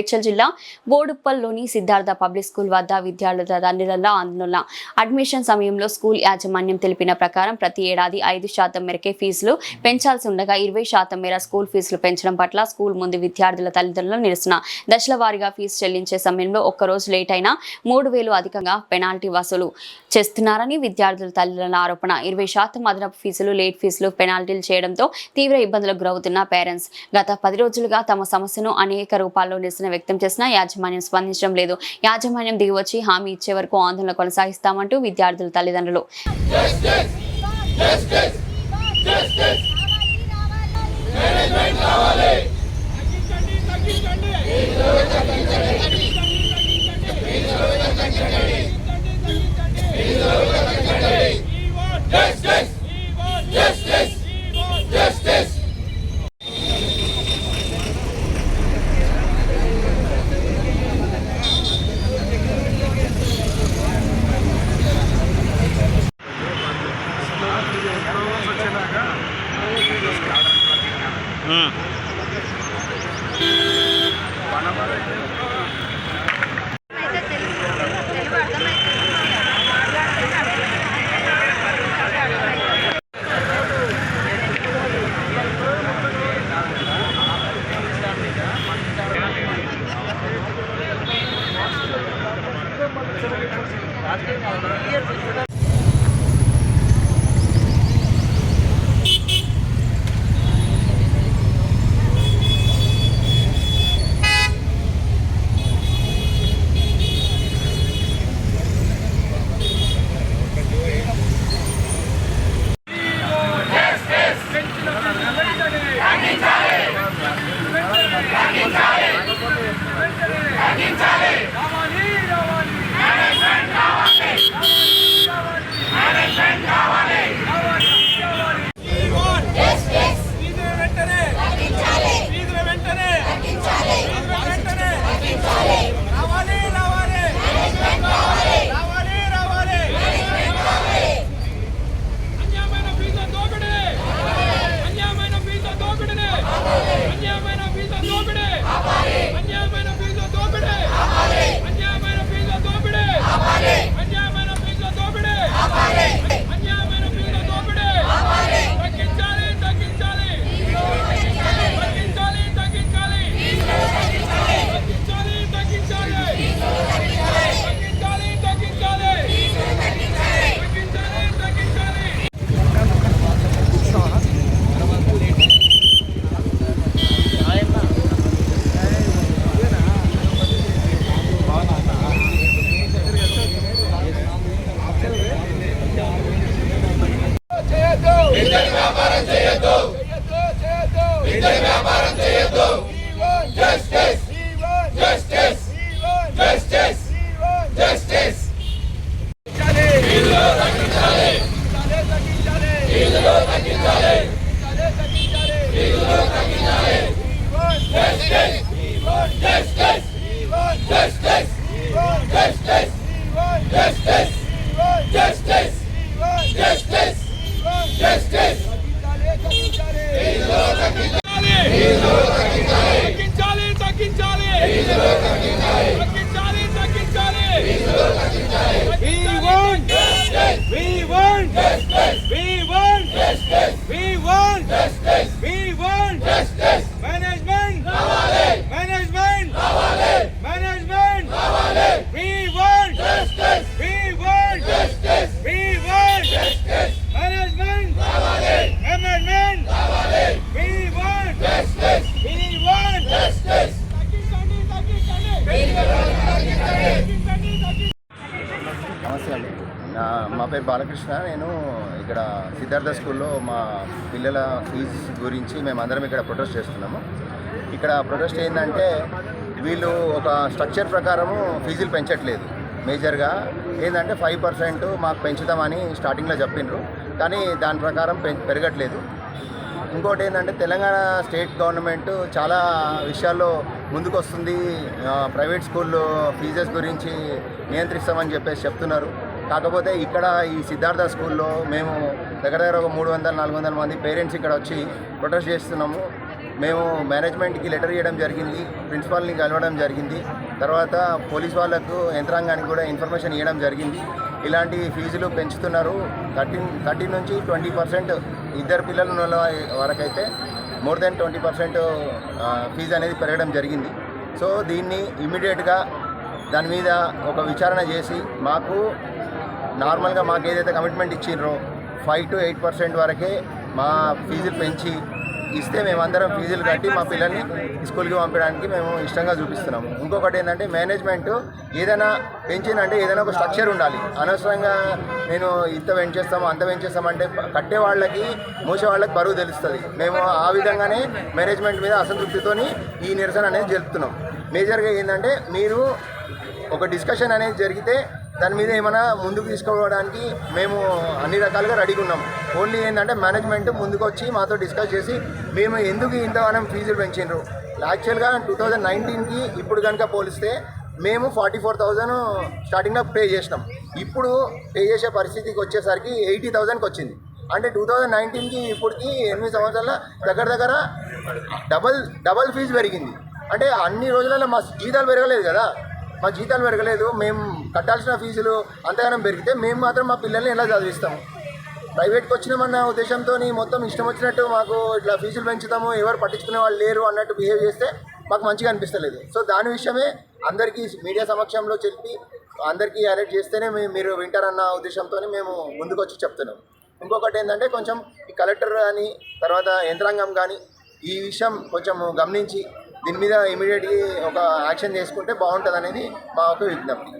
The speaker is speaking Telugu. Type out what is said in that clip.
మేడ్చల్ జిల్లా బోడుప్పల్లోని సిద్ధార్థ పబ్లిక్ స్కూల్ వద్ద విద్యార్థుల తల్లిదండ్రుల ఆందోళన. అడ్మిషన్ సమయంలో స్కూల్ యాజమాన్యం తెలిపిన ప్రకారం ప్రతి ఏడాది 5% మేరకే ఫీజులు పెంచాల్సి ఉండగా 20% మేర స్కూల్ ఫీజులు పెంచడం పట్ల స్కూల్ ముందు విద్యార్థుల తల్లిదండ్రుల నిరసన. దశల వారీగా ఫీజు చెల్లించే సమయంలో ఒక్కరోజు లేట్ అయినా 3,000 అధికంగా పెనాల్టీ వసూలు చేస్తున్నారని విద్యార్థుల తల్లిదండ్రుల ఆరోపణ. 20% అదనపు ఫీజులు, లేట్ ఫీజులు, పెనాల్టీలు చేయడంతో తీవ్ర ఇబ్బందులకు గురవుతున్న పేరెంట్స్ గత 10 రోజులుగా తమ సమస్యను అనేక రూపాల్లో నిరసన వ్యక్తం చేసినా యాజమాన్యం స్పందించడం లేదు. యాజమాన్యం దిగివచ్చి హామీ ఇచ్చే వరకు ఆందోళన కొనసాగిస్తామంటూ విద్యార్థుల తల్లిదండ్రులు నమస్తే అండి. మా పేరు బాలకృష్ణ. నేను ఇక్కడ సిద్ధార్థ స్కూల్లో మా పిల్లల ఫీజు గురించి మేమందరం ఇక్కడ ప్రొటెస్ట్ చేస్తున్నాము. ఇక్కడ ప్రొటెస్ట్ ఏంటంటే వీళ్ళు ఒక స్ట్రక్చర్ ప్రకారము ఫీజులు పెంచట్లేదు. మేజర్గా ఏంటంటే 5% మాకు పెంచుతామని స్టార్టింగ్లో చెప్పిండ్రు, కానీ దాని ప్రకారం పెరగట్లేదు. ఇంకోటి ఏంటంటే తెలంగాణ స్టేట్ గవర్నమెంట్ చాలా విషయాల్లో ముందుకు వస్తుంది. ప్రైవేట్ స్కూల్లో ఫీజెస్ గురించి నియంత్రిస్తామని చెప్పేసి చెప్తున్నారు. కాకపోతే ఇక్కడ ఈ సిద్ధార్థ స్కూల్లో మేము దగ్గర ఒక 300-400 మంది పేరెంట్స్ ఇక్కడ వచ్చి ప్రొటెస్ట్ చేస్తున్నాము. మేము మేనేజ్మెంట్కి లెటర్ ఇవ్వడం జరిగింది, ప్రిన్సిపాల్ని కలవడం జరిగింది, తర్వాత పోలీస్ వాళ్ళకు యంత్రాంగానికి కూడా ఇన్ఫర్మేషన్ ఇవ్వడం జరిగింది. ఇలాంటి ఫీజులు పెంచుతున్నారు. 13 నుంచి 20% ఇద్దరు పిల్లలు ఉన్న వరకైతే మోర్ దెన్ 20% ఫీజు అనేది పెరగడం జరిగింది. సో దీన్ని ఇమ్మీడియట్గా దాని మీద ఒక విచారణ చేసి మాకు నార్మల్గా మాకు ఏదైతే కమిట్మెంట్ ఇచ్చిండ్రో 5 to 8% వరకే మా ఫీజులు పెంచి ఇస్తే మేమందరం ఫీజులు కట్టి మా పిల్లల్ని స్కూల్కి పంపడానికి మేము ఇష్టంగా చూపిస్తున్నాము. ఇంకొకటి ఏంటంటే మేనేజ్మెంట్ ఏదైనా పెంచిందంటే ఏదైనా ఒక స్ట్రక్చర్ ఉండాలి. అనవసరంగా నేను ఇంత పెంచేస్తాము అంత పెంచేస్తామంటే కట్టే వాళ్ళకి మూసే వాళ్ళకి బరువు తెలుస్తుంది. మేము ఆ విధంగానే మేనేజ్మెంట్ మీద అసంతృప్తితోని ఈ నిరసన అనేది జరుపుతున్నాం. మేజర్గా ఏంటంటే మీరు ఒక డిస్కషన్ అనేది జరిగితే దాని మీద ఏమైనా ముందుకు తీసుకోవడానికి మేము అన్ని రకాలుగా రెడీగా ఉన్నాం. ఓన్లీ ఏంటంటే మేనేజ్మెంట్ ముందుకు వచ్చి మాతో డిస్కస్ చేసి మేము ఎందుకు ఇంతగానం ఫీజులు పెంచిండ్రు. యాక్చువల్గా 2019కి ఇప్పుడు కనుక పోలిస్తే మేము 44,000 స్టార్టింగ్లో పే చేసినాం. ఇప్పుడు పే చేసే పరిస్థితికి వచ్చేసరికి 80,000కి వచ్చింది. అంటే 2019కి ఇప్పటికి 8 సంవత్సరాల దగ్గర డబల్ ఫీజు పెరిగింది. అంటే అన్ని రోజులలో మా జీతాలు పెరగలేదు కదా, మా జీతాలు పెరగలేదు. మేము కట్టాల్సిన ఫీజులు అంతగానం పెరిగితే మేము మాత్రం మా పిల్లల్ని ఎలా చదివిస్తాము? ప్రైవేట్కి వచ్చినామన్న ఉద్దేశంతో మొత్తం ఇష్టం వచ్చినట్టు మాకు ఇట్లా ఫీజులు పెంచుతాము, ఎవరు పట్టించుకునే వాళ్ళు లేరు అన్నట్టు బిహేవ్ చేస్తే మాకు మంచిగా అనిపిస్తలేదు. సో దాని విషయమే అందరికీ మీడియా సమక్షంలో చెప్పి అందరికీ అలర్ట్ చేస్తేనే మీరు వింటారన్న ఉద్దేశంతో మేము ముందుకు వచ్చి చెప్తున్నాం. ఇంకొకటి ఏంటంటే కొంచెం ఈ కలెక్టర్ కానీ తర్వాత యంత్రాంగం కానీ ఈ విషయం కొంచెం గమనించి దీని మీద ఇమీడియట్గా ఒక యాక్షన్ చేసుకుంటే బాగుంటుంది అనేది మా ఒక విజ్ఞప్తి.